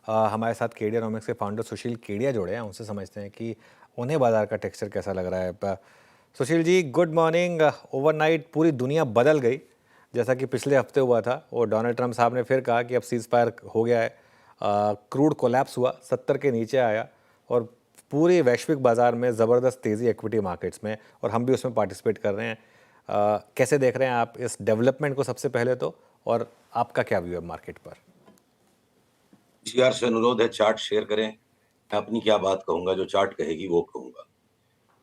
हमारे साथ केडियानॉमिक्स के फाउंडर सुशील केडिया जुड़े हैं, उनसे समझते हैं कि उन्हें बाजार का टेक्सचर कैसा लग रहा है। Sushil ji, good morning. Overnight पूरी दुनिया बदल गई, जैसा कि पिछले हफ्ते हुआ था, और डोनाल्ड ट्रंप साहब ने फिर कहा कि अब सीज फायर हो गया है। क्रूड कोलैप्स हुआ, 70 के नीचे आया, और पूरे वैश्विक बाजार में ज़बरदस्त तेज़ी इक्विटी मार्केट्स में, और हम भी उसमें पार्टिसिपेट कर रहे हैं। कैसे देख रहे हैं आप इस डेवलपमेंट को सबसे पहले तो, और आपका क्या व्यू है मार्केट पर? पीसीआर से अनुरोध है चार्ट शेयर करें। मैं अपनी क्या बात कहूंगा, जो चार्ट कहेगी वो कहूंगा।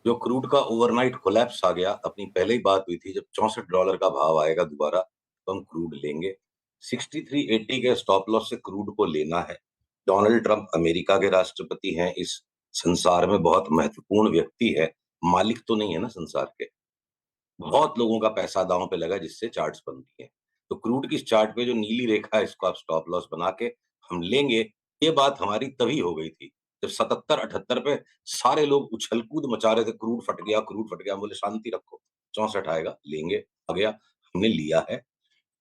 जो क्रूड का ओवरनाइट कोलैप्स आ गया, अपनी पहले ही बात हुई थी, जब $64 का भाव आएगा दोबारा तो हम क्रूड लेंगे। 6380 के स्टॉप लॉस से क्रूड को लेना है। डोनाल्ड ट्रंप अमेरिका के राष्ट्रपति हैं, इस संसार में बहुत महत्वपूर्ण व्यक्ति है, मालिक तो नहीं है ना संसार के। बहुत लोगों का पैसा दांव पे लगा जिससे चार्ट्स बनती हैं। तो क्रूड की इस चार्ट पे जो नीली रेखा है, इसको आप स्टॉप लॉस बना के हम लेंगे। ये बात हमारी तभी हो गई थी जब 77-78 पे सारे लोग उछल कूद मचा रहे थे, क्रूड फट गया, क्रूड फट गया। हम बोले शांति रखो, 64 आएगा, लेंगे। आ गया, हमने लिया है।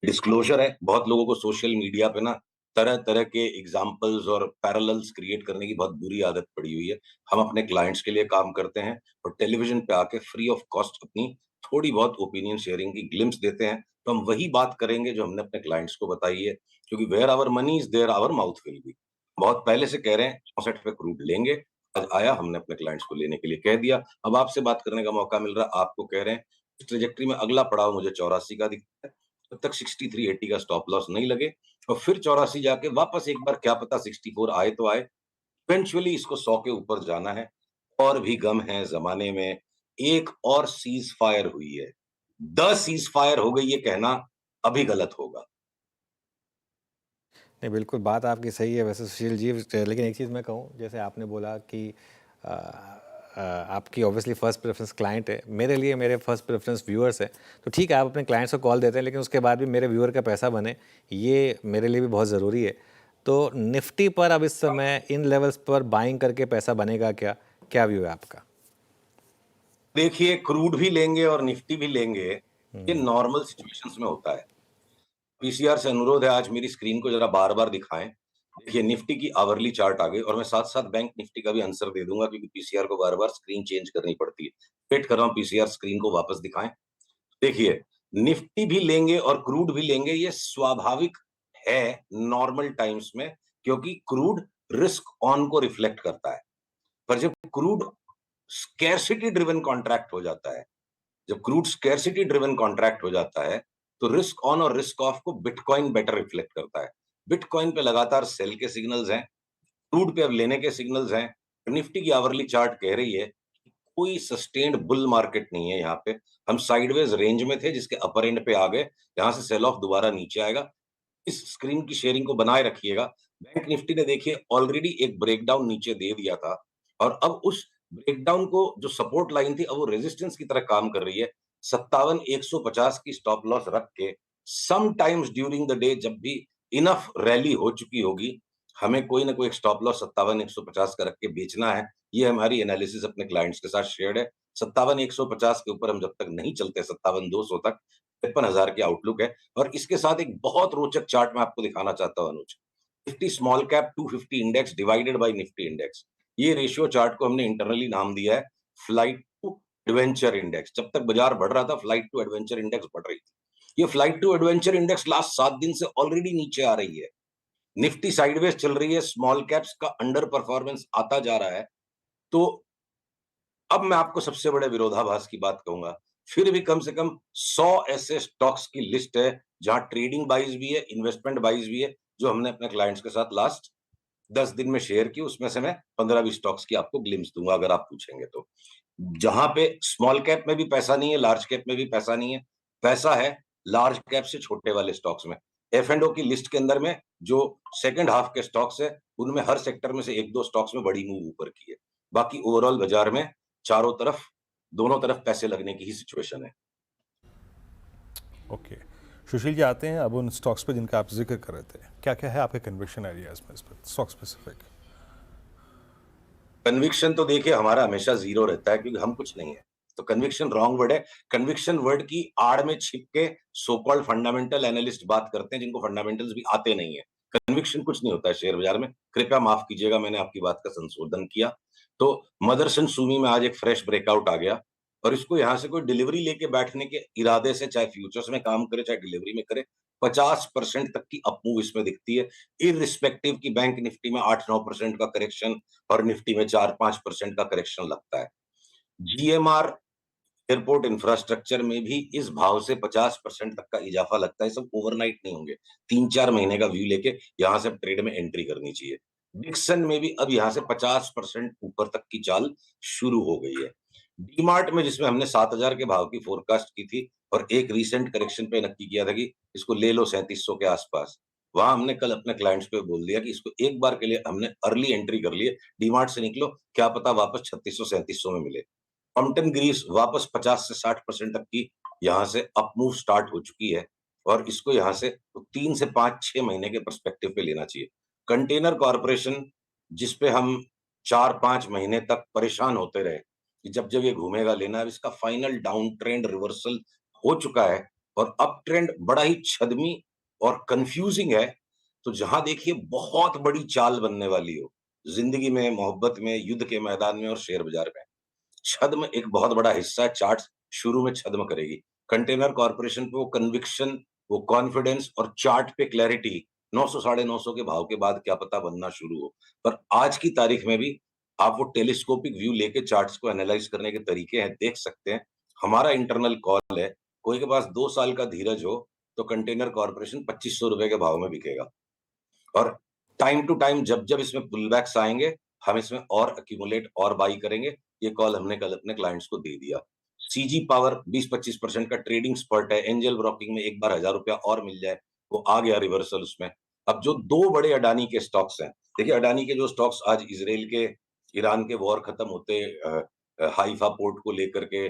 डिस्क्लोजर है, बहुत लोगों को सोशल मीडिया पे ना तरह तरह के एग्जाम्पल्स और पैरेलल्स क्रिएट करने की बहुत बुरी आदत पड़ी हुई है। हम अपने क्लाइंट्स के लिए काम करते हैं और टेलीविजन पे आके फ्री ऑफ कॉस्ट अपनी थोड़ी बहुत ओपिनियन शेयरिंग की ग्लिम्स देते हैं। तो हम वही बात करेंगे जो हमने अपने क्लाइंट्स को बताई है, क्योंकि where our money is there our mouth will be. बहुत पहले से कह रहे हैं 64 पे क्रूड लेंगे। आज आया, हमने अपने क्लाइंट्स को लेने के लिए कह दिया। अब आपसे बात करने का मौका मिल रहा है, आपको कह रहे हैं इस ट्रेजेक्ट्री में अगला पड़ाव मुझे 84 का दिखता है। तब तक 6380 का स्टॉप लॉस नहीं लगे, और फिर 84 जाके वापस एक बार क्या पता 64 आए तो आए। इवेंचुअली इसको 100 के ऊपर जाना है। और भी गम है जमाने में। एक और सीज फायर हुई है, द सीज फायर हो गई, ये कहना अभी गलत होगा। नहीं, बिल्कुल बात आपकी सही है वैसे सुशील जी, लेकिन एक चीज़ मैं कहूँ, जैसे आपने बोला कि आपकी ऑब्वियसली फ़र्स्ट प्रेफरेंस क्लाइंट है, मेरे लिए मेरे फर्स्ट प्रेफरेंस व्यूअर्स है। तो ठीक है, आप अपने क्लाइंट्स को कॉल देते हैं, लेकिन उसके बाद भी मेरे व्यूअर का पैसा बने, ये मेरे लिए भी बहुत ज़रूरी है। तो निफ्टी पर अब इस समय इन लेवल्स पर बाइंग करके पैसा बनेगा क्या? क्या व्यू है आपका? देखिए, क्रूड भी लेंगे और निफ्टी भी लेंगे, ये नॉर्मल सिचुएशंस में होता है। पीसीआर से अनुरोध है, आज मेरी स्क्रीन को जरा बार बार दिखाएं। देखिए, निफ्टी की आवरली चार्ट आ गई, और मैं साथ साथ बैंक निफ्टी का भी आंसर दे दूंगा, क्योंकि पीसीआर को बार बार स्क्रीन चेंज करनी पड़ती है। वेट कर रहा हूं, पीसीआर स्क्रीन को वापस दिखाएं। देखिए, निफ्टी भी लेंगे और क्रूड भी लेंगे, ये स्वाभाविक है नॉर्मल टाइम्स में, क्योंकि क्रूड रिस्क ऑन को रिफ्लेक्ट करता है। पर जब क्रूड स्कैर्सिटी ड्रिवन कॉन्ट्रैक्ट हो जाता है, जब क्रूड स्कैर्सिटी ड्रिवन कॉन्ट्रैक्ट हो जाता है, तो रिस्क ऑन और रिस्क ऑफ को बिटकॉइन बेटर रिफ्लेक्ट करता है। बिटकॉइन पे लगातार सेल के सिग्नल्स हैं, क्रूड पे अब लेने के सिग्नल्स हैं। निफ्टी की आवरली चार्ट कह रही है कि कोई सस्टेन्ड बुल मार्केट नहीं है यहाँ पे। हम साइडवेज रेंज में थे, जिसके अपर एंड पे आ गए। यहाँ से सेल ऑफ दोबारा नीचे आएगा। इस स्क्रीन की शेयरिंग को बनाए रखिएगा। बैंक निफ्टी ने देखिए ऑलरेडी एक ब्रेकडाउन नीचे दे दिया था, और अब उस ब्रेकडाउन को जो सपोर्ट लाइन थी, अब वो रेजिस्टेंस की तरह काम कर रही है। 57,150 की स्टॉप लॉस रख के some times during the day, जब भी इनफ रैली हो चुकी होगी, हमें कोई ना कोई एक स्टॉप लॉस 57,150 का रख के बेचना है। ये हमारी एनालिसिस अपने क्लाइंट्स के साथ शेयर्ड है। 57,150 के ऊपर हम जब तक नहीं चलते 57,200 तक, 53,000 की आउटलुक है। और इसके साथ एक बहुत रोचक चार्ट मैं आपको दिखाना चाहता हूं Anuj. Nifty small cap 250 index divided by Nifty index, ये रेशियो चार्ट को हमने इंटरनली नाम दिया है फ्लाइट टू एडवेंचर इंडेक्स। जब तक बाजार बढ़ रहा था, फ्लाइट टू एडवेंचर इंडेक्स बढ़ रही थी। ये flight to adventure index last 7 दिन से ऑलरेडी नीचे आ रही है। निफ्टी साइडवेज चल रही है, स्मॉल कैप्स का अंडर परफॉर्मेंस आता जा रहा है। तो अब मैं आपको सबसे बड़े विरोधाभास की बात कहूंगा। फिर भी कम से कम 100 ऐसे स्टॉक्स की लिस्ट है जहां ट्रेडिंग बाइज भी है, इन्वेस्टमेंट बाइज भी है, जो हमने अपने क्लाइंट्स के साथ लास्ट 10 दिन में शेयर की। उसमें से मैं 15-20 स्टॉक्स की आपको ग्लिम्स दूंगा, अगर आप पूछेंगे तो। जहां पे स्मॉल कैप में भी पैसा नहीं है, लार्ज कैप में भी पैसा नहीं है, पैसा है लार्ज कैप से छोटे वाले स्टॉक्स में। एफ एंड ओ की लिस्ट के अंदर में जो सेकंड हाफ के स्टॉक्स है, उनमें हर सेक्टर में से एक दो स्टॉक्स में बड़ी मूव ऊपर की है। बाकी ओवरऑल बाजार में चारों तरफ, दोनों तरफ पैसे लगने की ही सिचुएशन है। ओके, सुशील जी आते हैं अब उन स्टॉक्स पे जिनका आप जिक्र कर रहे थे। क्या क्या है आपके कन्विक्शन एरियाज में इस पर, स्टॉक स्पेसिफिक? कन्विक्शन तो देखिए हमारा हमेशा जीरो रहता है, क्योंकि हम कुछ नहीं है। तो कन्विक्शन रॉन्ग वर्ड है। कन्विक्शन वर्ड की आड़ में छिप के सो कॉल्ड फंडामेंटल एनालिस्ट बात करते हैं, जिनको फंडामेंटल्स भी आते नहीं है। कन्विक्शन कुछ नहीं होता है शेयर बाजार में। कृपया माफ कीजिएगा, मैंने आपकी बात का संशोधन किया। तो मदरसन सुमी में आज एक फ्रेश ब्रेकआउट आ गया और इसको यहाँ से कोई डिलीवरी लेके बैठने के इरादे से चाहे फ्यूचर्स में काम करे चाहे डिलीवरी में करे, 50% तक की अपमूव इसमें दिखती है, इररिस्पेक्टिव की बैंक निफ्टी में 8-9% का करेक्शन और निफ्टी में 4-5% का करेक्शन लगता है। जीएमआर एयरपोर्ट इंफ्रास्ट्रक्चर में भी इस भाव से 50% तक का इजाफा लगता है। सब ओवरनाइट नहीं होंगे, 3-4 महीने का व्यू लेके यहाँ से ट्रेड में एंट्री करनी चाहिए। डिक्सन में भी अब यहाँ से 50% ऊपर तक की चाल शुरू हो गई है। डीमार्ट में जिसमें हमने 7,000 के भाव की फोरकास्ट की थी और एक रीसेंट करेक्शन पे नक्की किया था कि इसको ले लो 3700 के आसपास, वहां हमने कल अपने क्लाइंट्स को बोल दिया कि इसको एक बार के लिए हमने अर्ली एंट्री कर ली है, डीमार्ट से निकलो, क्या पता वापस 3600-3700 में मिले। कॉम्पटन ग्रीव्स वापस 50 से 60% तक की यहाँ से अपमूव स्टार्ट हो चुकी है और इसको यहाँ से 3 से 5-6 महीने के पर्सपेक्टिव पे लेना चाहिए। कंटेनर कॉर्पोरेशन जिसपे हम 4-5 महीने तक परेशान होते रहे कि जब ये घूमेगा लेना, अब इसका फाइनल डाउन ट्रेंड रिवर्सल हो चुका है और अप ट्रेंड बड़ा ही छदमी और कंफ्यूजिंग है। तो जहां देखिए बहुत बड़ी चाल बनने वाली हो जिंदगी में, मोहब्बत में, युद्ध के मैदान में और शेयर बाजार में, छद्म एक बहुत बड़ा हिस्सा है। चार्ट शुरू में छद्म करेगी। कंटेनर कॉर्पोरेशन पे वो कन्विक्शन, वो कॉन्फिडेंस और चार्ट पे क्लैरिटी 900 साढ़े 900 के भाव के बाद क्या पता बनना शुरू हो। पर आज की तारीख में भी आप वो टेलीस्कोपिक व्यू लेके चार्ट्स को एनालाइज करने के तरीके हैं, देख सकते हैं। हमारा इंटरनल कॉल है, कोई के पास 2 साल का धीरज हो तो कंटेनर कॉर्पोरेशन 2500 रुपए के भाव में बिकेगा और टाइम टू टाइम जब इसमें पुलबैक्स आएंगे हम इसमें और अक्यूमुलेट और बाई करेंगे। ये कॉल हमने कल अपने क्लाइंट्स को दे दिया। सीजी पावर 20-25% का ट्रेडिंग स्पर्ट है, एंजल ब्रोकिंग में एक बार 1000 रुपया और मिल जाए, वो आ गया रिवर्सल उसमें। अब जो 2 बड़े अडानी के स्टॉक्स हैं, देखिए अडानी के जो स्टॉक्स आज इजराइल के ईरान के वॉर खत्म होते हाइफा पोर्ट को लेकर के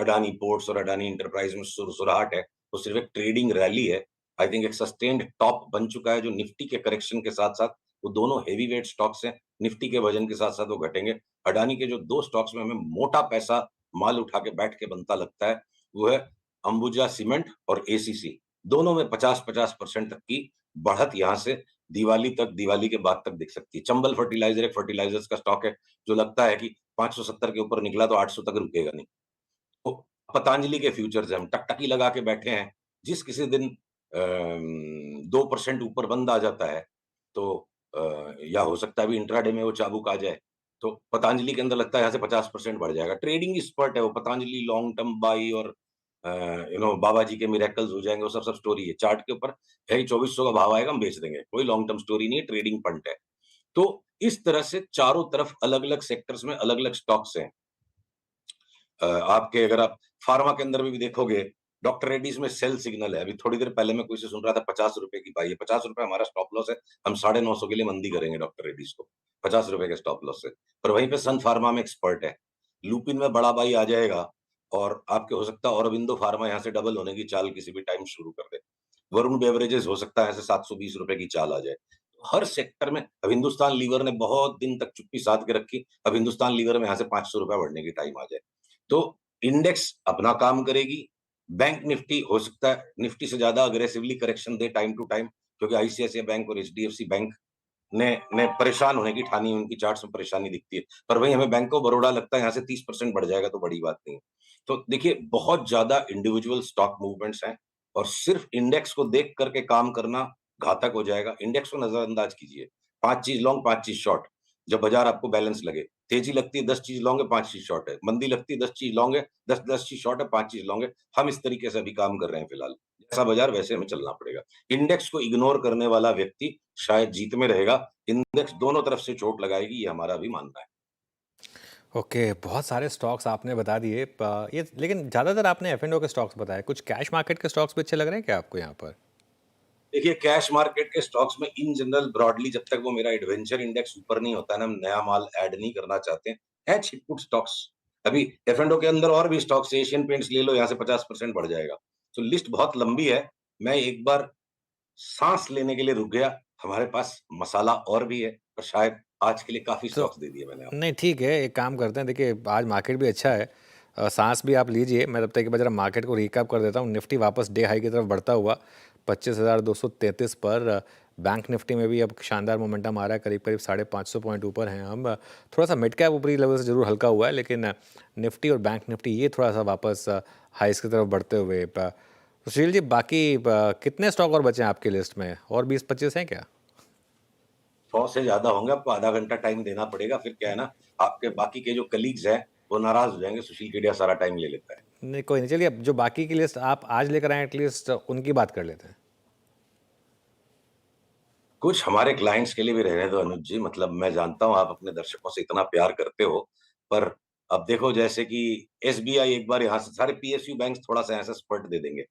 अडानी पोर्ट्स और अडानी इंटरप्राइज में सुरसुराहट है, वो सिर्फ एक ट्रेडिंग रैली है। आई थिंक एक सस्टेन्ड टॉप बन चुका है जो निफ्टी के करेक्शन के साथ-साथ, वो दोनों हेवी वेट स्टॉक्स हैं, निफ्टी के वजन के साथ-साथ वो घटेंगे। अडानी के जो 2 स्टॉक्स में हमें मोटा पैसा माल उठा के बैठ के बनता लगता है, वो है अंबुजा सीमेंट और एसीसी। दोनों में 50-50% तक की बढ़त यहाँ से दिवाली तक, दिवाली के बाद तक दिख सकती है। चंबल फर्टिलाइजर एक फर्टिलाइजर्स का स्टॉक है, जो लगता है कि 570 के ऊपर निकला तो 800 तक रुकेगा नहीं। तो पतंजलि के फ्यूचर्स हैं, हम टकटकी लगा के बैठे हैं। जिस किसी दिन 2% ऊपर बंद आ जाता है, तो या हो सकता है अभी इंट्राडे में वो चाबुक आ जाए, तो पतंजलि के अंदर लगता है यहाँ से 50% बढ़ जाएगा। ट्रेडिंग एक्सपर्ट है वो, पतंजलि लॉन्ग टर्म बाई और बाबा जी के मिरेकल्स हो जाएंगे, वो सब सब स्टोरी है। चार्ट के ऊपर है 2400 का भाव आएगा, हम बेच देंगे, कोई लॉन्ग टर्म स्टोरी नहीं है, ट्रेडिंग फंड है। तो इस तरह से चारों तरफ अलग-अलग सेक्टर्स में अलग-अलग स्टॉक्स हैं। आपके अगर आप फार्मा के अंदर भी देखोगे, डॉक्टर रेड्डीज में सेल सिग्नल है। अभी थोड़ी देर पहले मैं कोई से सुन रहा था 50 रुपए की बाई है, 50 रुपए हमारा स्टॉप लॉस है, हम 950 के लिए मंदी करेंगे डॉक्टर रेड्डीज को 50 रुपए के स्टॉप लॉस से। पर वहीं पे सन फार्मा में एक्सपर्ट है, लुपिन में बड़ा बाई आ जाएगा और आपके हो सकता है औरबिंदो फार्मा यहाँ से डबल होने की चाल किसी भी टाइम शुरू कर दे। वरुण बेवरेजेस हो सकता है ऐसे 720 रुपए की चाल आ जाए। हर सेक्टर में अब हिंदुस्तान लीवर ने बहुत दिन तक चुप्पी साध के रखी, अब हिंदुस्तान लीवर में यहाँ से 500 रुपए बढ़ने की टाइम आ जाए। तो इंडेक्स अपना काम करेगी। बैंक निफ्टी हो सकता है निफ्टी से ज्यादा अग्रेसिवली करेक्शन दे टाइम टू टाइम, क्योंकि आईसीआईसीआई बैंक और एचडीएफसी बैंक ने परेशान होने की ठानी, उनकी चार्ट्स में परेशानी दिखती है। पर वहीं हमें बैंक ऑफ बड़ौदा लगता है यहाँ से 30% बढ़ जाएगा तो बड़ी बात नहीं है। तो देखिए बहुत ज्यादा इंडिविजुअल स्टॉक मूवमेंट्स हैं और सिर्फ इंडेक्स को देख करके काम करना घातक हो जाएगा। इंडेक्स को नजरअंदाज कीजिए, 5 चीज लॉन्ग 5 चीज शॉर्ट। जब बाजार आपको बैलेंस लगे, तेजी लगती है 10 चीज लॉन्ग है 5 चीज शॉर्ट है, मंदी लगती है 10 चीज लॉन्ग है, 10 चीज शॉर्ट है 5 चीज लॉन्ग है। हम इस तरीके से अभी काम कर रहे हैं फिलहाल, जैसा बाजार वैसे हमें चलना पड़ेगा। इंडेक्स को इग्नोर करने वाला व्यक्ति शायद जीत में रहेगा, इंडेक्स दोनों तरफ से चोट लगाएगी, ये हमारा भी मानना है। ओके, बहुत सारे स्टॉक्स आपने बता दिए ये, लेकिन ज़्यादातर आपने एफ एंड ओ के स्टॉक्स बताए। कुछ कैश मार्केट के स्टॉक्स भी अच्छे लग रहे हैं क्या आपको यहाँ पर? देखिए कैश मार्केट के स्टॉक्स में इन जनरल ब्रॉडली जब तक वो मेरा एडवेंचर इंडेक्स ऊपर नहीं होता है ना, हम नया माल ऐड नहीं करना चाहते हैं, है छिटपुट स्टॉक्स। अभी एफ एंड ओ के अंदर और भी स्टॉक्स, एशियन पेंट्स ले लो, यहाँ से 50% बढ़ जाएगा। तो लिस्ट बहुत लंबी है, मैं एक बार सांस लेने के लिए रुक गया। हमारे पास मसाला और भी है, पर शायद आज के लिए काफी तो स्टॉक्स दे दिए मैंने आपको। नहीं, ठीक है, एक काम करते हैं, देखिए आज मार्केट भी अच्छा है, सांस भी आप लीजिए, मैं तब तक के बाद जरा मार्केट को रिकैप कर देता हूँ। निफ्टी वापस डे हाई की तरफ बढ़ता हुआ 25,233 पर। बैंक निफ्टी में भी अब शानदार मोमेंटम आ रहा है, करीब करीब 550 पॉइंट ऊपर हैं हम। थोड़ा सा मिड कैप ऊपरी लेवल से जरूर हल्का हुआ है, लेकिन निफ्टी और बैंक निफ्टी ये थोड़ा सा वापस हाइस की तरफ बढ़ते हुए। सुशील जी, बाकी कितने स्टॉक और बचे हैं आपकी लिस्ट में, और 20-25 हैं क्या? 100 से ज्यादा होंगे, आपको आधा घंटा टाइम देना पड़ेगा। फिर क्या है ना, आपके बाकी के जो कलीग्स हैं वो नाराज हो जाएंगे, सुशील केडिया सारा टाइम ले लेता है। नहीं, कोई नहीं, चलिए अब जो बाकी की लिस्ट आप आज लेकर आए एटलीस्ट उनकी बात कर लेते हैं। कुछ हमारे क्लाइंट्स के लिए भी रहने दो अनुज जी। मतलब मैं जानता हूं आप अपने दर्शकों से इतना प्यार करते हो, पर अब देखो जैसे कि एसबीआई एक बार यहाँ से सारे पीएसयू बैंक थोड़ा सा ऐसा स्पर्ट दे देंगे,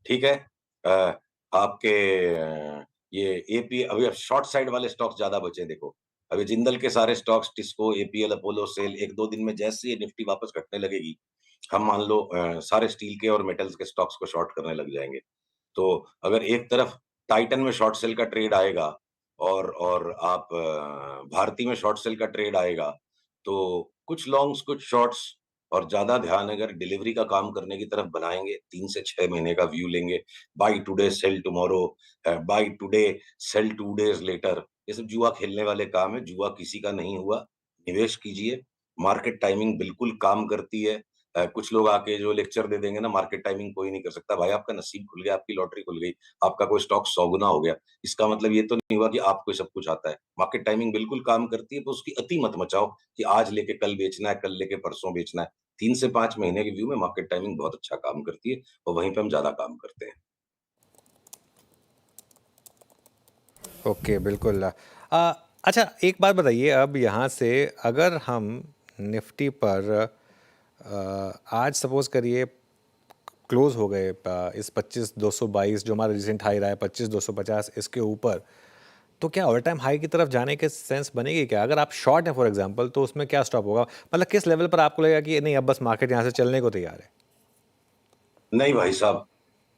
ठीक है। आपके ये एपी अभी अब शॉर्ट साइड वाले स्टॉक्स ज्यादा बचे हैं। देखो अभी जिंदल के सारे stocks, TISCO, APL, Apollo, SAIL, एक दो दिन में जैसे ये निफ्टी वापस घटने लगेगी, हम मान लो सारे स्टील के और मेटल्स के स्टॉक्स को शॉर्ट करने लग जाएंगे। तो अगर एक तरफ टाइटन में शॉर्ट सेल का ट्रेड आएगा और आप भारती में शॉर्ट सेल का ट्रेड आएगा, तो कुछ लॉन्ग्स कुछ शॉर्ट्स, और ज्यादा ध्यान अगर डिलीवरी का काम करने की तरफ बनाएंगे, 3 से 6 महीने का व्यू लेंगे, buy today sell tomorrow, buy today sell 2 days later, ये सब जुआ खेलने वाले काम है। जुआ किसी का नहीं हुआ, निवेश कीजिए। मार्केट टाइमिंग बिल्कुल काम करती है। कुछ लोग आके जो लेक्चर दे देंगे ना, मार्केट टाइमिंग कोई नहीं कर सकता। भाई आपका नसीब खुल गया, आपकी लॉटरी खुल गई, आपका कोई स्टॉक 100 गुना हो गया, इसका मतलब ये तो नहीं हुआ कि आपको सब कुछ आता है। मार्केट टाइमिंग बिल्कुल काम करती है, तो उसकी अति मत मचाओ कि आज लेके कल बेचना है, कल लेके परसों बेचना है। 3 से 5 महीने के व्यू में मार्केट टाइमिंग बहुत अच्छा काम करती है, और वहीं पे हम ज्यादा काम करते हैं। ओके, बिल्कुल। अच्छा, एक बात बताइए, अब यहाँ से अगर हम निफ्टी पर आज सपोज करिए क्लोज हो गए इस 25,222 जो हमारा रिसेंट हाई रहा है, 25,250 इसके ऊपर, तो क्या ऑल टाइम हाई की तरफ जाने के सेंस बनेगी क्या? अगर आप शॉर्ट हैं फॉर एग्जांपल, तो उसमें क्या स्टॉप होगा? मतलब किस लेवल पर आपको लगेगा कि नहीं, अब बस मार्केट यहाँ से चलने को तैयार है? नहीं भाई साहब,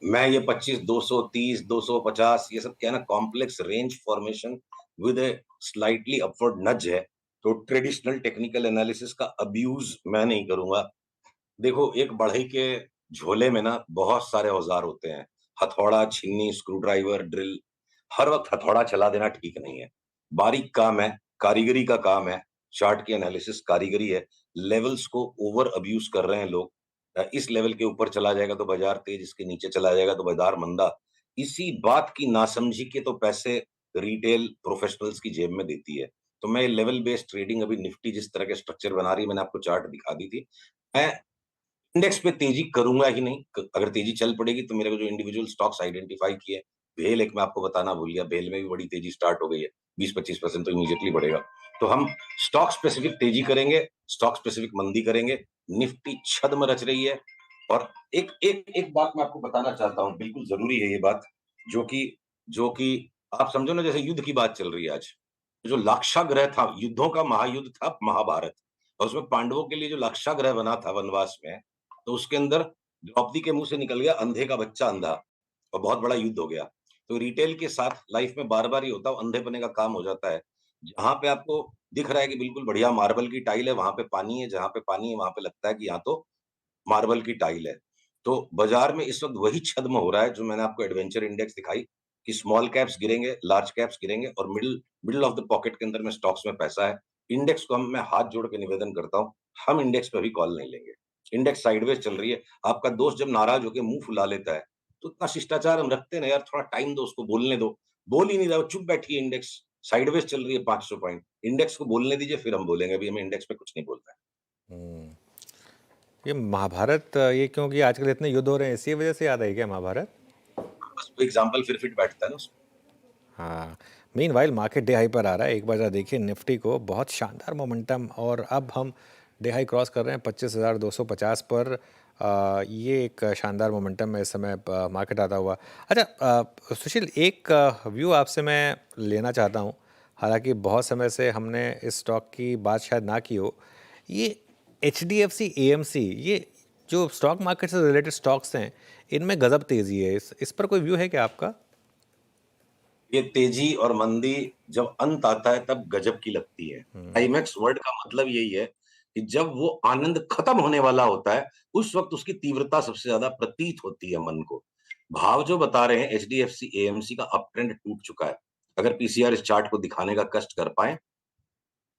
मैं ये 25, 230, 250 ये सब क्या है ना, complex range formation with A slightly upward नज है। तो ट्रेडिशनल टेक्निकल एनालिसिस का अब्यूज मैं नहीं करूंगा। देखो एक बढ़ई के झोले में ना बहुत सारे औजार होते हैं, हथौड़ा, छीनी, स्क्रू ड्राइवर, ड्रिल। हर वक्त हथौड़ा चला देना ठीक नहीं है। बारीक काम है, कारीगरी का काम है। चार्ट की एनालिसिस कारीगरी है। लेवल्स को ओवर अब्यूज कर रहे हैं लोग। इस लेवल के ऊपर चला जाएगा तो बाजार तेज, इसके नीचे चला जाएगा तो बाजार मंदा। इसी बात की नासमझी के तो पैसे रिटेल प्रोफेशनल्स की जेब में देती है। तो मैं लेवल बेस्ड ट्रेडिंग, अभी निफ्टी जिस तरह के स्ट्रक्चर बना रही है, मैंने आपको चार्ट दिखा दी थी। मैं इंडेक्स पे तेजी करूंगा ही नहीं। अगर तेजी चल पड़ेगी तो मेरे को जो इंडिविजुअल स्टॉक्स आइडेंटिफाई किए, भेल एक मैं आपको बताना भूल गया, भेल में भी बड़ी तेजी स्टार्ट हो गई है, 20-25% तो इमीडिएटली बढ़ेगा। तो हम स्टॉक स्पेसिफिक तेजी करेंगे, स्टॉक स्पेसिफिक मंदी करेंगे। निफ्टी छद्म रच रही है। और एक एक एक बात मैं आपको बताना चाहता हूँ, बिल्कुल जरूरी है ये बात, जो कि आप समझो ना, जैसे युद्ध की बात चल रही है आज। जो लाक्षागृह था, युद्धों का महायुद्ध था महाभारत, और उसमें पांडवों के लिए जो लाक्षागृह बना था वनवास में, तो उसके अंदर द्रौपदी के मुंह से निकल गया अंधे का बच्चा अंधा, और बहुत बड़ा युद्ध हो गया। तो रिटेल के साथ लाइफ में बार बार ही होता है, अंधेपने का काम हो जाता है। जहां पे आपको दिख रहा है कि बिल्कुल बढ़िया मार्बल की टाइल है, वहां पे पानी है, जहां पे पानी है वहां पे लगता है कि यहाँ तो मार्बल की टाइल है। तो बाजार में इस वक्त वही छद्म हो रहा है जो मैंने आपको एडवेंचर इंडेक्स दिखाई, कि स्मॉल कैप्स गिरेंगे, लार्ज कैप्स गिरेंगे, और middle middle of the pocket के अंदर में स्टॉक्स में पैसा है। इंडेक्स को मैं हाथ जोड़ के निवेदन करता हूं, हम इंडेक्स पे भी कॉल नहीं लेंगे। इंडेक्स साइडवेज चल रही है। आपका दोस्त जब नाराज होकर मुंह फुला लेता है, तो इतना शिष्टाचार हम रखते हैं ना यार, थोड़ा टाइम दो उसको, बोलने दो। बोल ही नहीं रहा, चुप बैठी है, इंडेक्स साइडवेज चल रही है 500 पॉइंट। इंडेक्स को बोलने दीजिए, फिर हम बोलेंगे। अभी हमें इंडेक्स पे कुछ नहीं बोलना है। ये महाभारत, ये क्योंकि आजकल इतने युद्ध हो रहे हैं, इसी वजह से याद आई क्या महाभारत? बस एग्जाम्पल फिर फिट बैठता है ना उसमें। हाँ। Mean while market day high पर आ रहा है, एक बार जरा देखिए निफ्टी को, बहुत शानदार मोमेंटम, और अब हम डे हाई क्रॉस कर रहे हैं 25,250 पर। ये एक शानदार मोमेंटम है इस समय मार्केट आता हुआ। अच्छा, सुशील, एक व्यू आपसे मैं लेना चाहता हूँ। हालांकि बहुत समय से हमने इस स्टॉक की बात शायद ना की हो, ये HDFC AMC, ये जो स्टॉक मार्केट से रिलेटेड स्टॉक्स हैं, इनमें गजब तेज़ी है। इस पर कोई व्यू है क्या आपका? ये तेजी और मंदी जब अंत आता है तब गजब की लगती है। क्लाइमैक्स वर्ड का मतलब यही है कि जब वो आनंद खत्म होने वाला होता है, उस वक्त उसकी तीव्रता सबसे ज्यादा प्रतीत होती है मन को। भाव जो बता रहे हैं एचडीएफसी एएमसी का अप ट्रेंड टूट चुका है। अगर पीसीआर इस चार्ट को दिखाने का कष्ट कर पाए,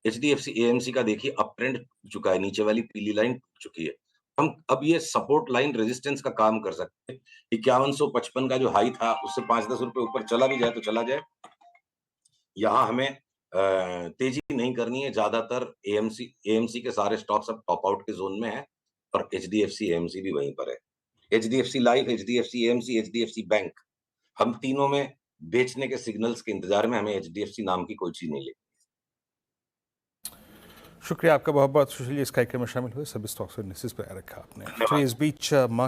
एचडीएफसी एएमसी का देखिए अप ट्रेंड टूट चुका है, नीचे वाली पीली लाइन टूट चुकी है। हम अब ये सपोर्ट लाइन रेजिस्टेंस का काम कर सकते हैं। 5155 का जो हाई था उससे 5-10 रुपए ऊपर चला भी जाए तो चला जाए। यहाँ हमें तेजी नहीं करनी है। ज्यादातर एएमसी के सारे स्टॉक्स अब टॉप आउट के जोन में है और एचडीएफसी एएमसी भी वहीं पर है। HDFC life, HDFC AMC, HDFC bank, हम तीनों में बेचने के सिग्नल्स के इंतजार में हमें एचडीएफसी नाम की कोई चीज नहीं लेनी। शुक्रिया आपका बहुत बहुत सुशील जी, इस कार्यक्रम में शामिल हुए, सभी स्टॉक्स और इंडेक्सेस पर रखा आपने। चलिए इस बीच